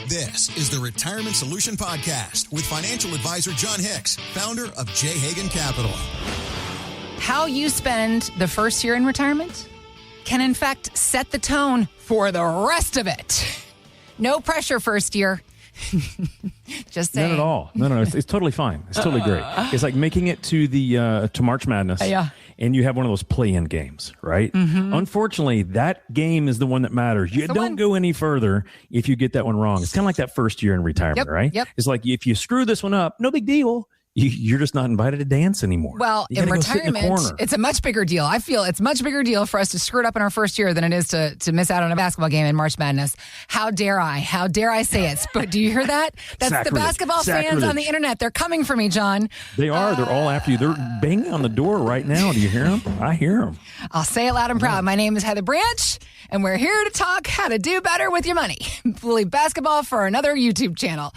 This is the Retirement Solution Podcast with financial advisor Jon Hicks, founder of J. Hagan Capital. How you spend the first year in retirement can, in fact, set the tone for the rest of it. No pressure first year. Just saying. Not at all. No. It's totally fine. It's totally great. It's like making it to the to March Madness. Yeah. And you have one of those play-in games, right? Mm-hmm. Unfortunately, that game is the one that matters. You don't go any further if you get that one wrong. It's kind of like that first year in retirement, right? Yep. It's like if you screw this one up, no big deal. You're just not invited to dance anymore. Well, in retirement, it's a much bigger deal. I feel it's a much bigger deal for us to screw it up in our first year than it is to miss out on a basketball game in March Madness. How dare I say it? But do you hear that? That's Sacrilege. The basketball fans on the internet. They're coming for me, John. They are. They're all after you. They're banging on the door right now. Do you hear them? I hear them. I'll say it loud and proud. My name is Heather Branch, and we're here to talk how to do better with your money. We'll leave basketball for another YouTube channel.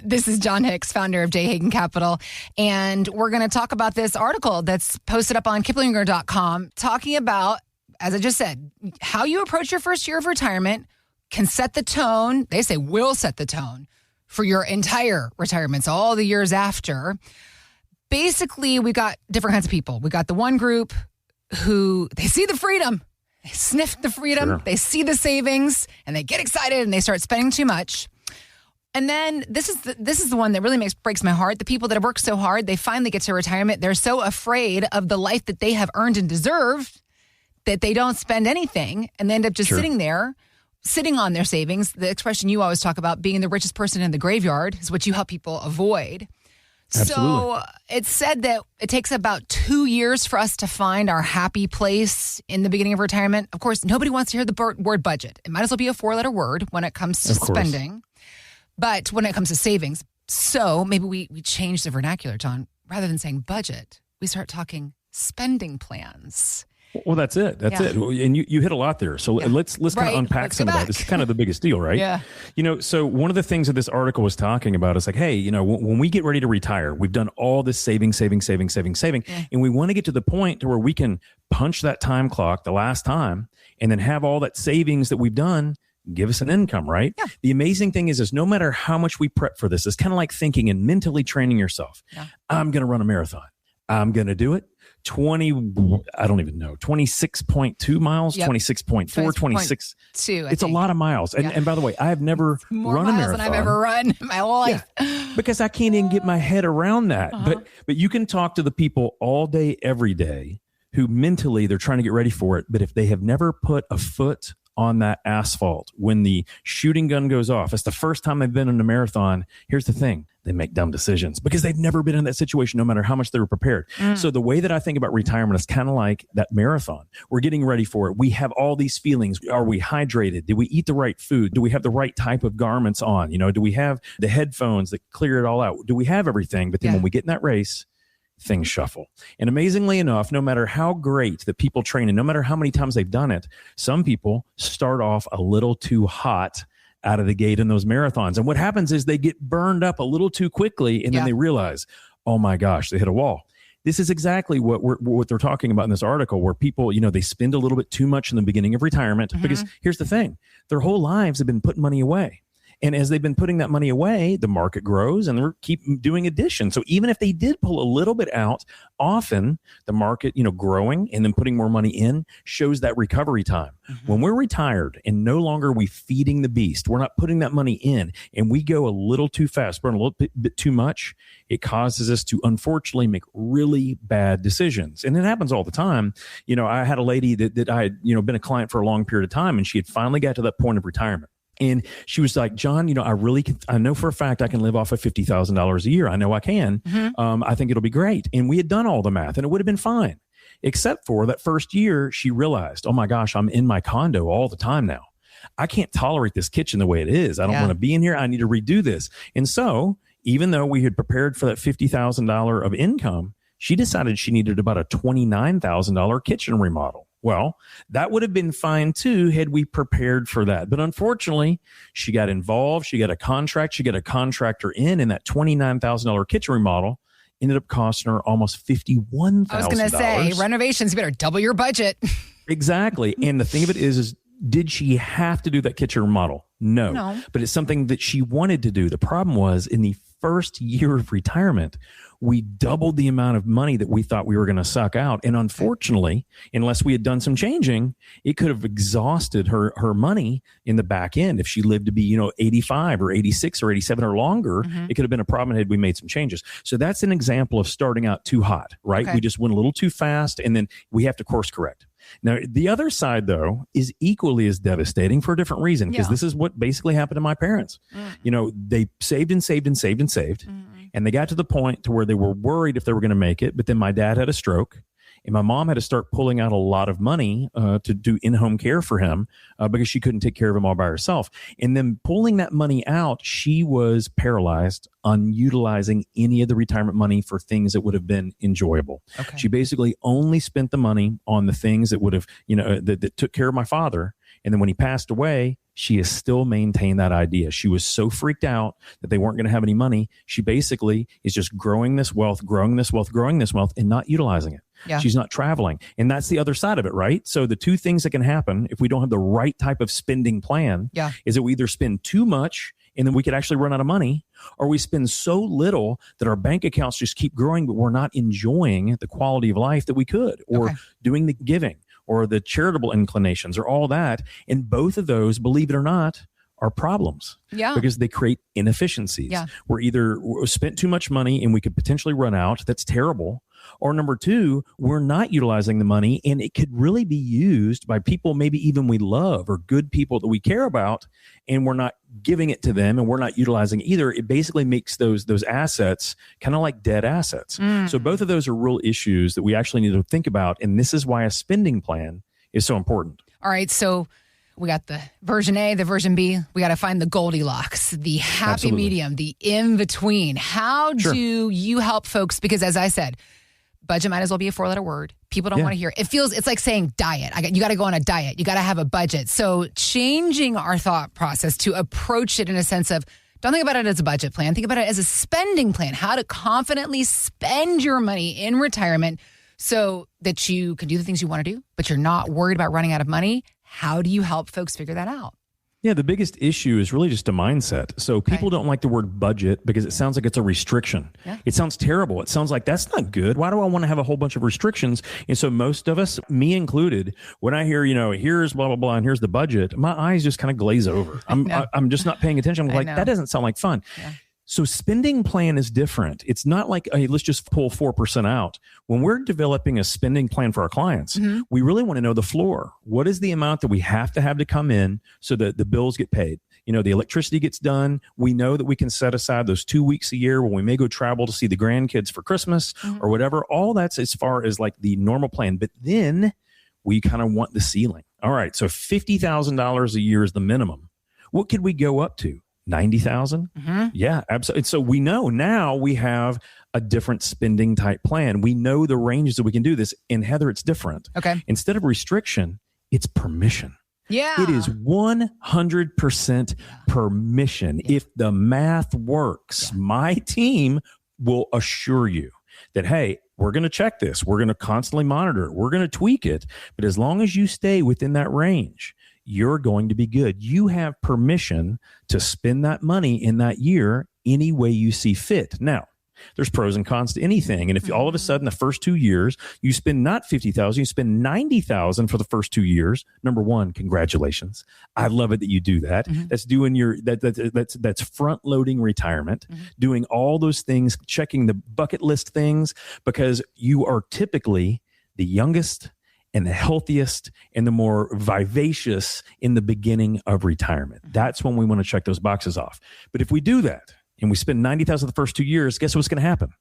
This is Jon Hicks, founder of J. Hagan Capital, and we're going to talk about this article that's posted up on Kiplinger.com talking about, as I just said, how you approach your first year of retirement can set the tone. They say will set the tone for your entire retirement, so all the years after. Basically, we got different kinds of people. We got the one group who they see the freedom. They sniff the freedom. Sure. They see the savings and they get excited and they start spending too much. And then this is the one that really breaks my heart. The people that have worked so hard, they finally get to retirement. They're so afraid of the life that they have earned and deserved that they don't spend anything and they end up just sitting there, sitting on their savings. The expression you always talk about, being the richest person in the graveyard, is what you help people avoid. Absolutely. So it's said that it takes about 2 years for us to find our happy place in the beginning of retirement. Of course, nobody wants to hear the word budget. It might as well be a 4-letter word when it comes to spending. But when it comes to savings, so maybe we change the vernacular, John. Rather than saying budget, we start talking spending plans. Well, that's it. That's it. And you hit a lot there. So let's kind of unpack some of that. This is kind of the biggest deal, right? Yeah. So one of the things that this article was talking about is like, hey, when we get ready to retire, we've done all this saving, and we want to get to the point to where we can punch that time clock the last time and then have all that savings that we've done give us an income, right? Yeah. The amazing thing is no matter how much we prep for this, it's kind of like thinking and mentally training yourself. Yeah. I'm going to run a marathon. I'm going to do it. 26.2 miles, 26.4, 26. It's a lot of miles. And by the way, I have never run a marathon. More miles than I've ever run in my whole life. Yeah, because I can't even get my head around that. But you can talk to the people all day, every day, who mentally they're trying to get ready for it. But if they have never put a foot on that asphalt when the shooting gun goes off, it's the first time they've been in a marathon. Here's the thing. They make dumb decisions because they've never been in that situation, no matter how much they were prepared. So the way that I think about retirement is kind of like that marathon. We're getting ready for it. We have all these feelings. Are we hydrated? Did we eat the right food? Do we have the right type of garments on? Do we have the headphones that clear it all out? Do we have everything? But then when we get in that race, things shuffle. And amazingly enough, no matter how great that people train and no matter how many times they've done it, some people start off a little too hot out of the gate in those marathons. And what happens is they get burned up a little too quickly and then they realize, oh my gosh, they hit a wall. This is exactly what they're talking about in this article, where people, they spend a little bit too much in the beginning of retirement because here's the thing, their whole lives have been putting money away. And as they've been putting that money away, the market grows and they keep doing additions. So even if they did pull a little bit out, often the market, growing and then putting more money in shows that recovery time. When we're retired and no longer are we feeding the beast, we're not putting that money in and we go a little too fast, burn a little bit too much, it causes us to unfortunately make really bad decisions. And it happens all the time. I had a lady that I had, been a client for a long period of time, and she had finally got to that point of retirement. And she was like, John, I know for a fact I can live off of $50,000 a year. I know I can. I think it'll be great. And we had done all the math and it would have been fine. Except for that first year, she realized, oh my gosh, I'm in my condo all the time now. I can't tolerate this kitchen the way it is. I don't want to be in here. I need to redo this. And so even though we had prepared for that $50,000 of income, she decided she needed about a $29,000 kitchen remodel. Well, that would have been fine too had we prepared for that. But unfortunately, she got involved. She got a contract. She got a contractor in, and that $29,000 kitchen remodel ended up costing her almost $51,000. I was going to say, renovations, you better double your budget. Exactly. And the thing of it is Did she have to do that kitchen remodel? No. But it's something that she wanted to do. The problem was in the first year of retirement, we doubled the amount of money that we thought we were going to suck out. And unfortunately, unless we had done some changing, it could have exhausted her money in the back end. If she lived to be, 85 or 86 or 87 or longer, it could have been a problem had we made some changes. So that's an example of starting out too hot, right? We just went a little too fast, and then we have to course correct. Now, the other side, though, is equally as devastating for a different reason, because this is what basically happened to my parents. They saved and saved and saved and saved. And they got to the point to where they were worried if they were going to make it. But then my dad had a stroke, and my mom had to start pulling out a lot of money to do in-home care for him because she couldn't take care of him all by herself. And then pulling that money out, she was paralyzed on utilizing any of the retirement money for things that would have been enjoyable. She basically only spent the money on the things that would have, that took care of my father. And then when he passed away, she has still maintained that idea. She was so freaked out that they weren't going to have any money. She basically is just growing this wealth, and not utilizing it. She's not traveling. And that's the other side of it, right? So the two things that can happen if we don't have the right type of spending plan is that we either spend too much and then we could actually run out of money, or we spend so little that our bank accounts just keep growing, but we're not enjoying the quality of life that we could, or doing the giving, or the charitable inclinations, or all that. And both of those, believe it or not, are problems because they create inefficiencies. We're either spent too much money and we could potentially run out. That's terrible. Or number two, we're not utilizing the money, and it could really be used by people maybe even we love, or good people that we care about, and we're not giving it to them, and we're not utilizing it either. It basically makes those assets kind of like dead assets. So both of those are real issues that we actually need to think about, and this is why a spending plan is so important. All right, so we got the version A, the version B. We got to find the Goldilocks, the happy medium, the in-between. How do you help folks? Because as I said, budget might as well be a 4-letter word. People don't want to hear it. It's like saying diet. You got to go on a diet. You got to have a budget. So changing our thought process to approach it in a sense of, don't think about it as a budget plan. Think about it as a spending plan. How to confidently spend your money in retirement so that you can do the things you want to do, but you're not worried about running out of money. How do you help folks figure that out? Yeah, the biggest issue is really just a mindset. So people don't like the word budget because it sounds like it's a restriction. It sounds terrible. It sounds like that's not good. Why do I want to have a whole bunch of restrictions? And so most of us, me included, when I hear, here's blah, blah, blah, and here's the budget, my eyes just kind of glaze over. I'm just not paying attention. I'm like, that doesn't sound like fun. So spending plan is different. It's not like, hey, let's just pull 4% out. When we're developing a spending plan for our clients, we really want to know the floor. What is the amount that we have to come in so that the bills get paid? The electricity gets done. We know that we can set aside those 2 weeks a year when we may go travel to see the grandkids for Christmas or whatever. All that's as far as like the normal plan. But then we kind of want the ceiling. All right, so $50,000 a year is the minimum. What could we go up to? 90,000? Yeah, absolutely. So we know now we have a different spending type plan. We know the ranges that we can do this. And Heather, it's different. Instead of restriction, it's permission. It is 100% permission. If the math works, my team will assure you that, hey, we're going to check this. We're going to constantly monitor it. We're going to tweak it. But as long as you stay within that range, you're going to be good. You have permission to spend that money in that year any way you see fit. Now, there's pros and cons to anything. And if all of a sudden the first 2 years, you spend not 50,000, you spend 90,000 for the first 2 years. Number one, congratulations. I love it that you do that. That's doing that's front loading retirement, doing all those things, checking the bucket list things, because you are typically the youngest and the healthiest and the more vivacious in the beginning of retirement. That's when we want to check those boxes off. But if we do that and we spend 90,000 the first 2 years, guess what's going to happen?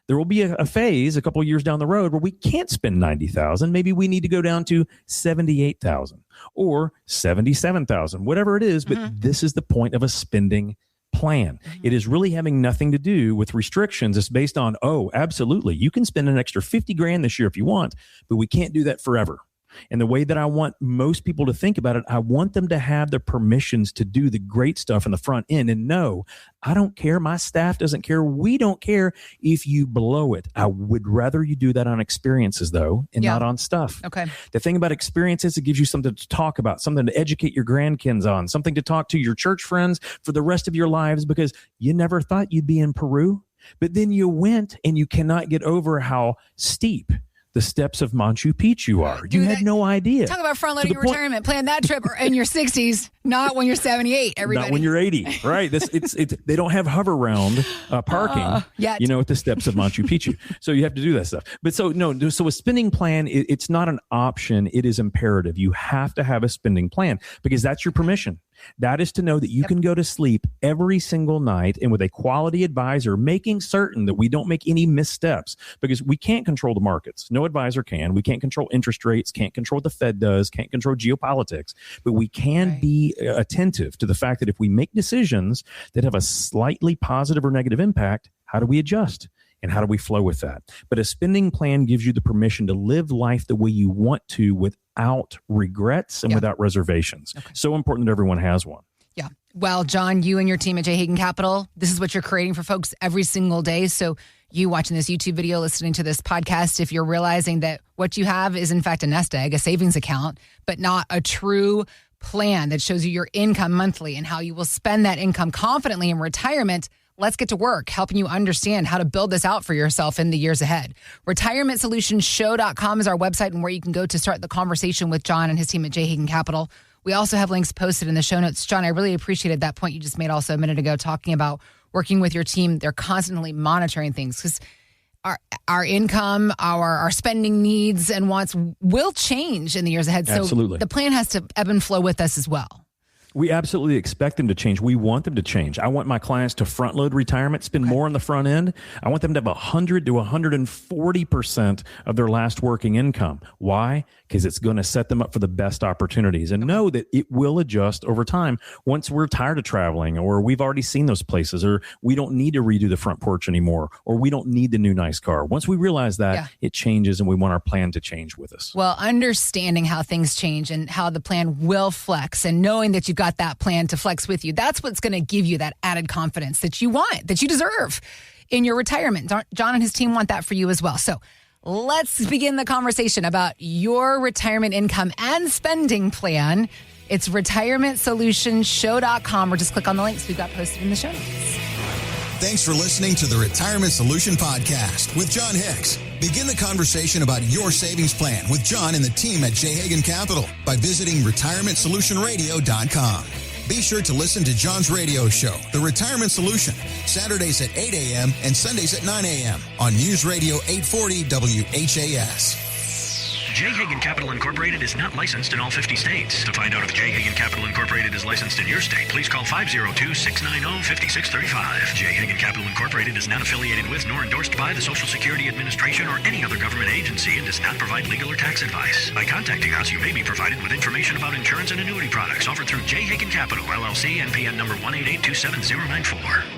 There will be a phase a couple of years down the road where we can't spend 90,000. Maybe we need to go down to 78,000 or 77,000, whatever it is. But this is the point of a spending plan. It is really having nothing to do with restrictions. It's based on, absolutely, you can spend an extra 50 grand this year if you want, but we can't do that forever. And the way that I want most people to think about it, I want them to have the permissions to do the great stuff in the front end. And no, I don't care. My staff doesn't care. We don't care if you blow it. I would rather you do that on experiences, though, and not on stuff. Okay. The thing about experiences, it gives you something to talk about, something to educate your grandkids on, something to talk to your church friends for the rest of your lives, because you never thought you'd be in Peru, but then you went, and you cannot get over how steep the steps of Machu Picchu are. You had no idea. Talk about front-loading your retirement. Plan that trip in your 60s, not when you're 78, everybody. Not when you're 80, right? They don't have hover round parking yet. At the steps of Machu Picchu. So you have to do that stuff. But so a spending plan, it's not an option. It is imperative. You have to have a spending plan, because that's your permission. That is to know that you can go to sleep every single night, and with a quality advisor, making certain that we don't make any missteps, because we can't control the markets. No advisor can. We can't control interest rates, can't control what the Fed does, can't control geopolitics, but we can be attentive to the fact that if we make decisions that have a slightly positive or negative impact, how do we adjust? And how do we flow with that? But a spending plan gives you the permission to live life the way you want to, without regrets and without reservations. Okay. So important that everyone has one. Yeah. Well, Jon, you and your team at J. Hagan Capital, this is what you're creating for folks every single day. So you watching this YouTube video, listening to this podcast, if you're realizing that what you have is in fact a nest egg, a savings account, but not a true plan that shows you your income monthly and how you will spend that income confidently in retirement, let's get to work helping you understand how to build this out for yourself in the years ahead. RetirementSolutionsShow.com is our website, and where you can go to start the conversation with Jon and his team at J. Hagan Capital. We also have links posted in the show notes. Jon, I really appreciated that point you just made also a minute ago, talking about working with your team. They're constantly monitoring things, because our income, our spending needs and wants will change in the years ahead. So Absolutely. The plan has to ebb and flow with us as well. We absolutely expect them to change. We want them to change. I want my clients to front load retirement, spend more on the front end. I want them to have 100 to 140% of their last working income. Why? Because it's going to set them up for the best opportunities, and know that it will adjust over time once we're tired of traveling, or we've already seen those places, or we don't need to redo the front porch anymore, or we don't need the new nice car. Once we realize that, it changes, and we want our plan to change with us. Well, understanding how things change and how the plan will flex, and knowing that you've got that plan to flex with you, that's what's going to give you that added confidence that you want, that you deserve in your retirement. Jon and his team want that for you as well. So let's begin the conversation about your retirement income and spending plan. It's RetirementSolutionsShow.com, or just click on the links we've got posted in the show notes. Thanks for listening to the Retirement Solution Podcast with Jon Hicks. Begin the conversation about your savings plan with Jon and the team at J. Hagan Capital by visiting RetirementSolutionRadio.com. Be sure to listen to Jon's radio show, The Retirement Solution, Saturdays at 8 a.m. and Sundays at 9 a.m. on News Radio 840 WHAS. J. Hagan Capital Incorporated is not licensed in all 50 states. To find out if J. Hagan Capital Incorporated is licensed in your state, please call 502-690-5635. J. Hagan Capital Incorporated is not affiliated with nor endorsed by the Social Security Administration or any other government agency, and does not provide legal or tax advice. By contacting us, you may be provided with information about insurance and annuity products offered through J. Hagan Capital, LLC, NPN number 188279094.